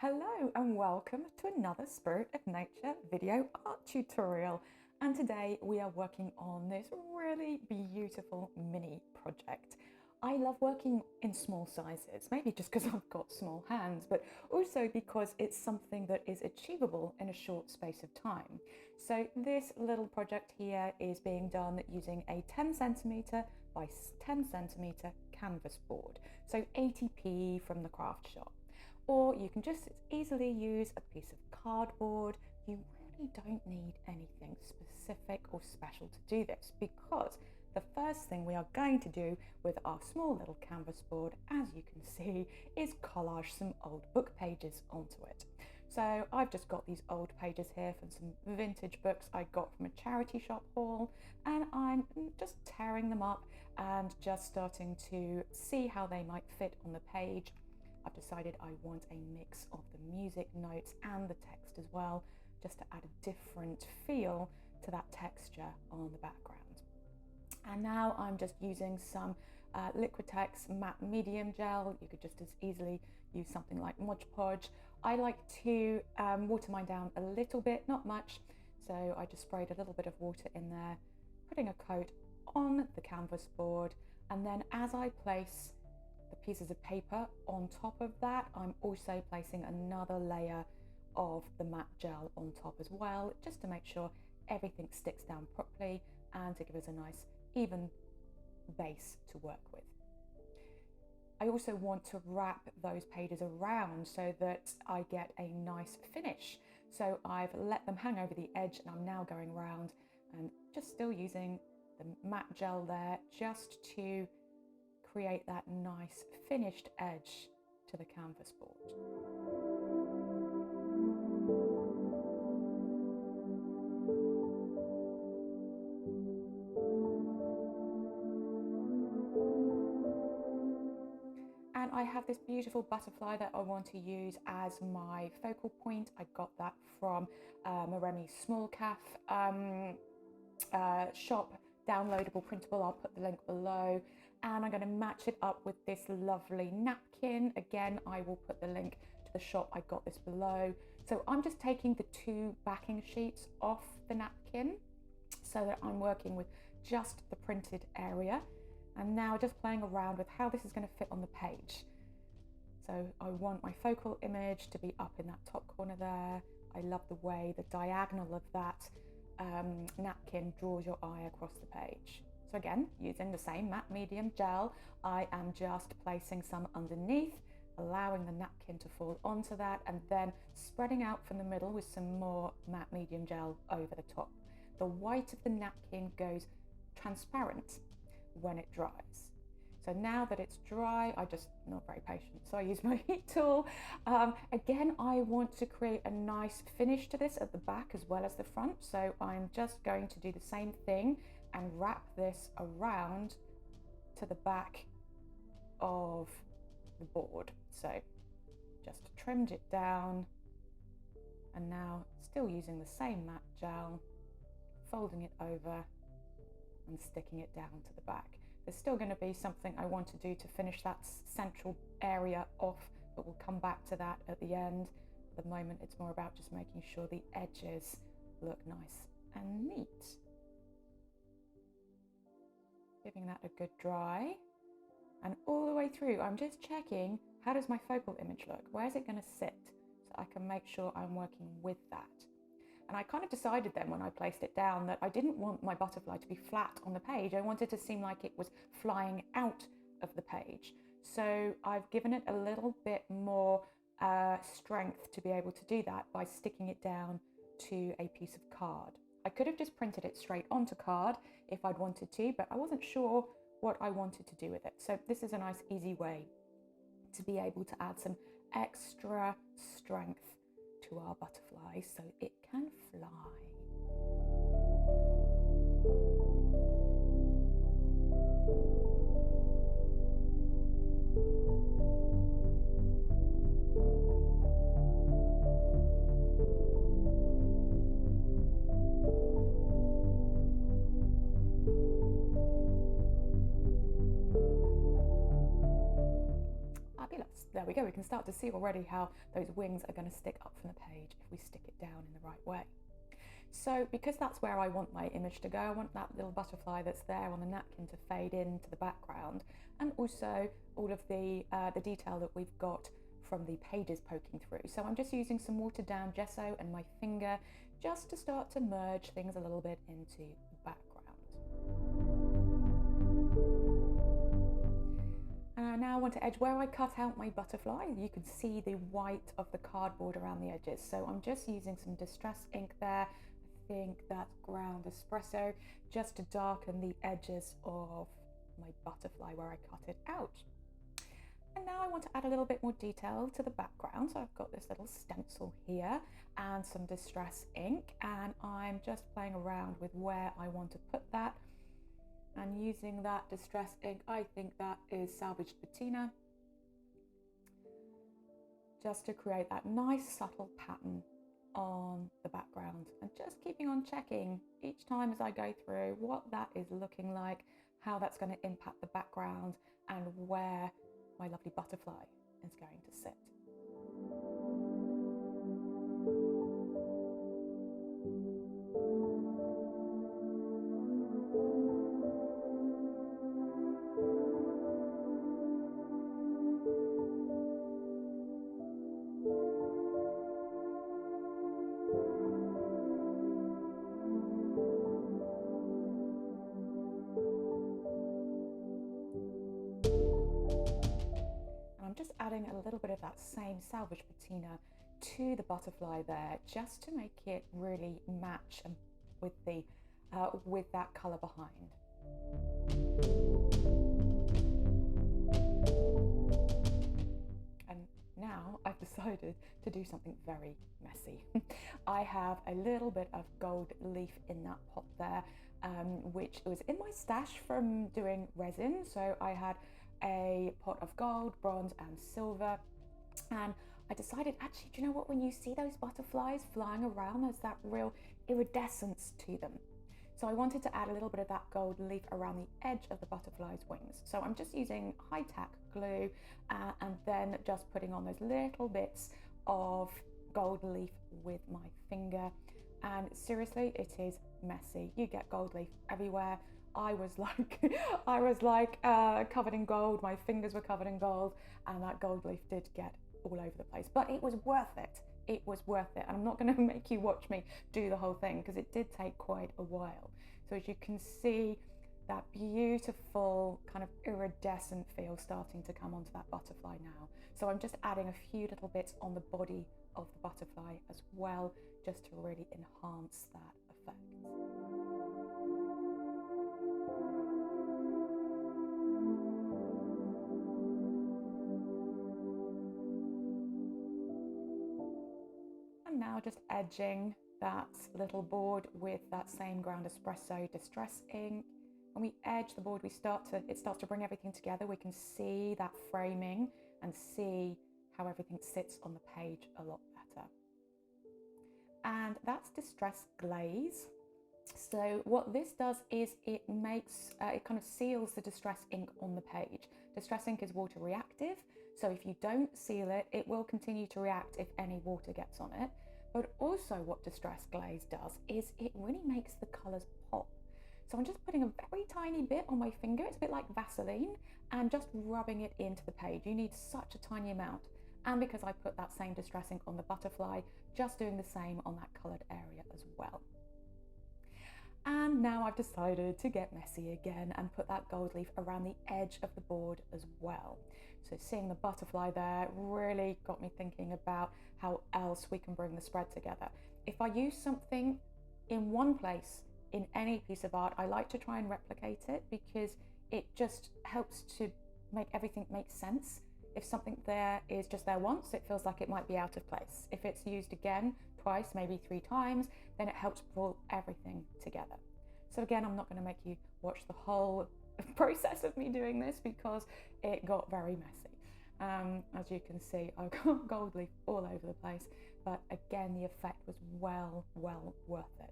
Hello and welcome to another Spirit of Nature video art tutorial. And today we are working on this really beautiful mini project. I love working in small sizes, maybe just because I've got small hands, but also because it's something that is achievable in a short space of time. So this little project here is being done using a 10 centimetre by 10 centimetre canvas board, so 80p from the craft shop. Or you can just easily use a piece of cardboard. You really don't need anything specific or special to do this, because the first thing we are going to do with our small little canvas board, as you can see, is collage some old book pages onto it. So I've just got these old pages here from some vintage books I got from a charity shop haul, and I'm just tearing them up and just starting to see how they might fit on the page. I've decided I want a mix of the music notes and the text as well, just to add a different feel to that texture on the background. And now I'm just using some Liquitex matte medium gel. You could just as easily use something like Mod Podge. I like to water mine down a little bit, not much. So I just sprayed a little bit of water in there, putting a coat on the canvas board. And then as I place the pieces of paper on top of that, I'm also placing another layer of the matte gel on top as well, just to make sure everything sticks down properly and to give us a nice even base to work with. I also want to wrap those pages around so that I get a nice finish. So I've let them hang over the edge, and I'm now going around and just still using the matte gel there just to create that nice finished edge to the canvas board. And I have this beautiful butterfly that I want to use as my focal point. I got that from Maremi Small Calf shop, downloadable printable. I'll put the link below, and I'm going to match it up with this lovely napkin. Again, I will put the link to the shop I got this below. So I'm just taking the two backing sheets off the napkin so that I'm working with just the printed area, and now just playing around with how this is going to fit on the page. So I want my focal image to be up in that top corner there. I love the way the diagonal of that napkin draws your eye across the page. So again, using the same matte medium gel, I am just placing some underneath, allowing the napkin to fall onto that, and then spreading out from the middle with some more matte medium gel over the top. The white of the napkin goes transparent when it dries. So now that it's dry, not very patient, so I use my heat tool. Again, I want to create a nice finish to this at the back as well as the front. So I'm just going to do the same thing and wrap this around to the back of the board. So just trimmed it down, and now still using the same matte gel, folding it over and sticking it down to the back. There's still going to be something I want to do to finish that central area off, but we'll come back to that at the end. At the moment, it's more about just making sure the edges look nice and neat. Giving that a good dry, and all the way through, I'm just checking, how does my focal image look? Where's it going to sit? So I can make sure I'm working with that. And I kind of decided then when I placed it down that I didn't want my butterfly to be flat on the page. I wanted to seem like it was flying out of the page. So I've given it a little bit more strength to be able to do that by sticking it down to a piece of card. I could have just printed it straight onto card if I'd wanted to, but I wasn't sure what I wanted to do with it. So this is a nice easy way to be able to add some extra strength to our butterfly so it can fly. Fabulous. there we go. We can start to see already how those wings are going to stick up from the page if we stick it down in the right way. So because that's where I want my image to go, I want that little butterfly that's there on the napkin to fade into the background, and also all of the detail that we've got from the pages poking through. So I'm just using some watered down gesso and my finger just to start to merge things a little bit into the background. And now I want to edge where I cut out my butterfly. You can see the white of the cardboard around the edges. So I'm just using some distress ink there. I think that's ground espresso, just to darken the edges of my butterfly where I cut it out. And now I want to add a little bit more detail to the background. So I've got this little stencil here and some distress ink, and I'm just playing around with where I want to put that. And using that distress ink, I think that is salvaged patina, just to create that nice subtle pattern on the background, and just keeping on checking each time as I go through what that is looking like, how that's going to impact the background, and where my lovely butterfly is going to sit. Just adding a little bit of that same salvage patina to the butterfly there, just to make it really match with the with that color behind. And now I've decided to do something very messy. I have a little bit of gold leaf in that pot there, which was in my stash from doing resin. So I had a pot of gold, bronze and silver, and I decided, actually, do you know what, when you see those butterflies flying around, there's that real iridescence to them. So I wanted to add a little bit of that gold leaf around the edge of the butterfly's wings. So I'm just using high tack glue and then just putting on those little bits of gold leaf with my finger, and seriously, it is messy. You get gold leaf everywhere. I was like covered in gold. My fingers were covered in gold, and that gold leaf did get all over the place. But it was worth it. It was worth it. And I'm not going to make you watch me do the whole thing, because it did take quite a while. So as you can see, that beautiful kind of iridescent feel starting to come onto that butterfly now. So I'm just adding a few little bits on the body of the butterfly as well, just to really enhance that effect. Now just edging that little board with that same ground espresso distress ink. When we edge the board, it starts to bring everything together. We can see that framing and see how everything sits on the page a lot better. And that's distress glaze. So what this does is it makes, it kind of seals the distress ink on the page. Distress ink is water reactive, so if you don't seal it, it will continue to react if any water gets on it. But also what distress glaze does is it really makes the colours pop. So I'm just putting a very tiny bit on my finger, it's a bit like Vaseline, and just rubbing it into the page. You need such a tiny amount. And because I put that same distress ink on the butterfly, just doing the same on that coloured area as well. And now I've decided to get messy again and put that gold leaf around the edge of the board as well. So seeing the butterfly there really got me thinking about how else we can bring the spread together. If I use something in one place in any piece of art, I like to try and replicate it, because it just helps to make everything make sense. If something there is just there once, it feels like it might be out of place. If it's used again, twice, maybe 3 times, then it helps pull everything together. So again, I'm not going to make you watch the whole process of me doing this, because it got very messy. As you can see, I've got gold leaf all over the place, but again, the effect was well worth it.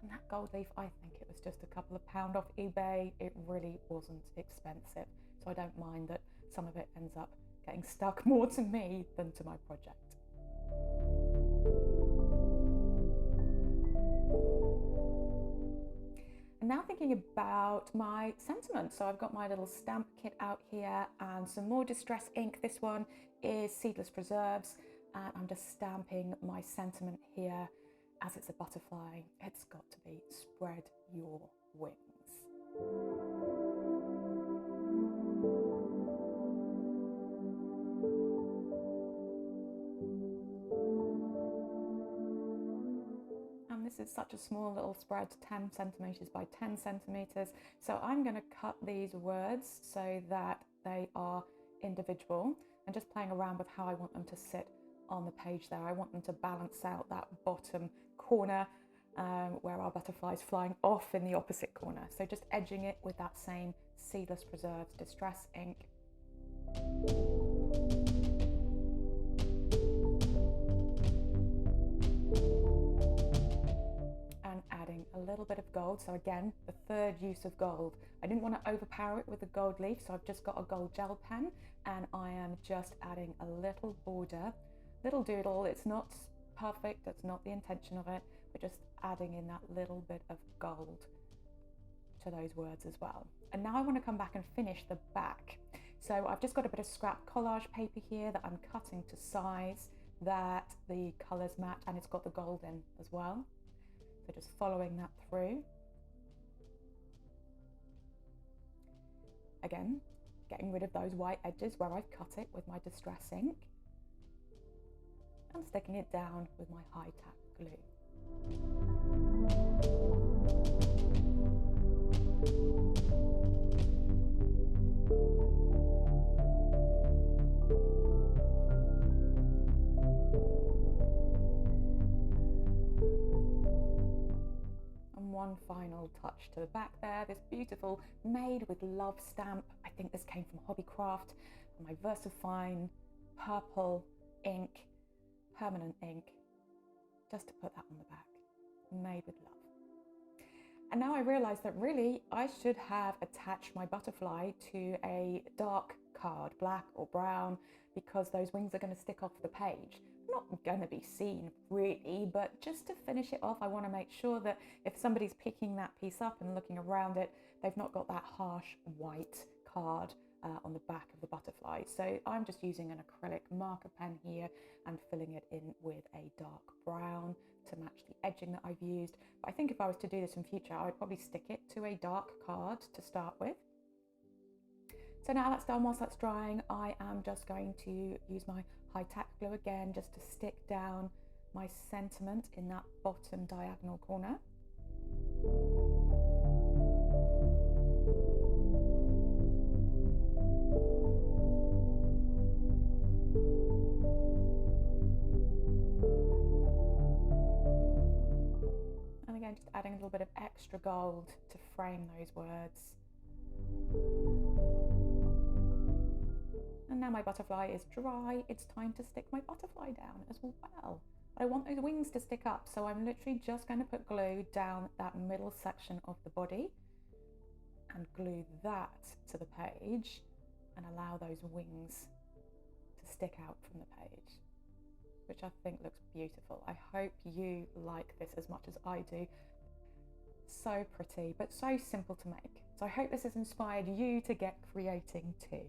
And that gold leaf, I think it was just a couple of pound off eBay. It really wasn't expensive, so I don't mind that some of it ends up getting stuck more to me than to my project. And now thinking about my sentiment. So I've got my little stamp kit out here and some more distress ink. This one is Seedless Preserves, and I'm just stamping my sentiment here. As it's a butterfly, it's got to be spread your wings. And this is such a small little spread, 10 centimeters by 10 centimeters. So I'm going to cut these words so that they are individual, and just playing around with how I want them to sit on the page there. I want them to balance out that bottom corner where our butterfly is flying off in the opposite corner. So just edging it with that same Seedless Preserves Distress ink. And adding a little bit of gold. So again, the third use of gold. I didn't want to overpower it with the gold leaf, so I've just got a gold gel pen, and I am just adding a little border, little doodle. It's not perfect, that's not the intention of it, but just adding in that little bit of gold to those words as well. And now I want to come back and finish the back. So I've just got a bit of scrap collage paper here that I'm cutting to size that the colours match, and it's got the gold in as well. So just following that through. Again, getting rid of those white edges where I've cut it with my distress ink, and sticking it down with my high tack glue. And one final touch to the back there, this beautiful Made with Love stamp. I think this came from Hobbycraft, my VersaFine purple ink, permanent ink, just to put that on the back, Made with Love. And now I realise that really I should have attached my butterfly to a dark card, black or brown, because those wings are going to stick off the page. Not going to be seen really, but just to finish it off, I want to make sure that if somebody's picking that piece up and looking around it, they've not got that harsh white card on the back of the butterfly. So I'm just using an acrylic marker pen here and filling it in with a dark brown to match the edging that I've used. But I think if I was to do this in future, I would probably stick it to a dark card to start with. So now that's done, whilst that's drying, I am just going to use my high tack glue again just to stick down my sentiment in that bottom diagonal corner. And again, just adding a little bit of extra gold to frame those words. And now my butterfly is dry, it's time to stick my butterfly down as well. But I want those wings to stick up, so I'm literally just going to put glue down that middle section of the body and glue that to the page and allow those wings to stick out from the page, which I think looks beautiful. I hope you like this as much as I do. So pretty, but so simple to make. So I hope this has inspired you to get creating too.